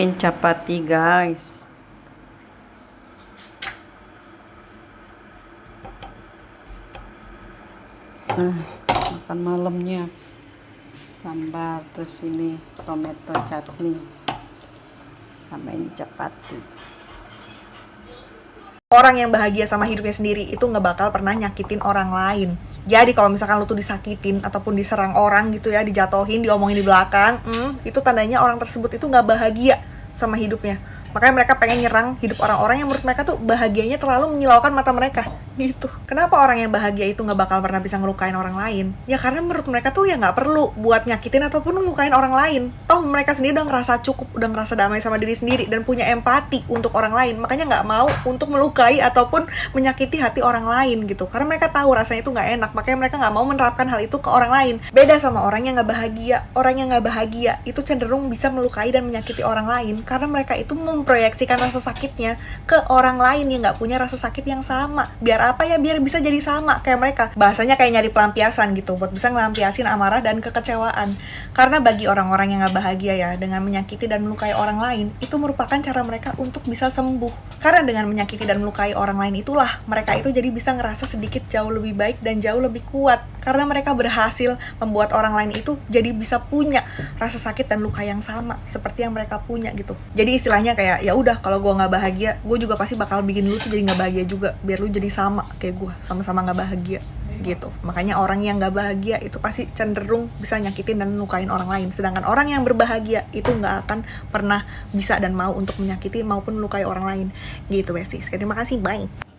Chapati guys. Makan malamnya sambar, terus ini tomato chutney sama ini chapati. Orang yang bahagia sama hidupnya sendiri itu nggak bakal pernah nyakitin orang lain. Jadi kalau misalkan lu tuh disakitin ataupun diserang orang gitu ya, dijatohin, diomongin di belakang, itu tandanya orang tersebut itu nggak bahagia sama hidupnya. Makanya mereka pengen nyerang hidup orang-orang yang menurut mereka tuh bahagianya terlalu menyilaukan mata mereka gitu. Kenapa orang yang bahagia itu nggak bakal pernah bisa ngelukain orang lain? Ya karena menurut mereka tuh ya nggak perlu buat nyakitin ataupun ngelukain orang lain. Toh mereka sendiri udah ngerasa cukup, udah ngerasa damai sama diri sendiri dan punya empati untuk orang lain. Makanya nggak mau untuk melukai ataupun menyakiti hati orang lain gitu. Karena mereka tahu rasanya itu nggak enak. Makanya mereka nggak mau menerapkan hal itu ke orang lain. Beda sama orang yang nggak bahagia. Orang yang nggak bahagia itu cenderung bisa melukai dan menyakiti orang lain karena mereka itu memproyeksikan rasa sakitnya ke orang lain yang nggak punya rasa sakit yang sama. Biar apa ya? Biar bisa jadi sama kayak mereka. Bahasanya kayak nyari pelampiasan gitu, buat bisa ngelampiasin amarah dan kekecewaan. Karena bagi orang-orang yang nggak bahagia ya, dengan menyakiti dan melukai orang lain, itu merupakan cara mereka untuk bisa sembuh. Karena dengan menyakiti dan melukai orang lain itulah mereka itu jadi bisa ngerasa sedikit jauh lebih baik dan jauh lebih kuat. Karena mereka berhasil membuat orang lain itu jadi bisa punya rasa sakit dan luka yang sama seperti yang mereka punya gitu. Jadi istilahnya kayak ya udah, kalau gue nggak bahagia, gue juga pasti bakal bikin lu tuh jadi nggak bahagia juga, biar lu jadi sama kayak gue, sama-sama nggak bahagia gitu. Makanya orang yang nggak bahagia itu pasti cenderung bisa nyakitin dan melukain orang lain. Sedangkan orang yang berbahagia itu nggak akan pernah bisa dan mau untuk menyakiti maupun melukai orang lain gitu, besties. Terima kasih, bye.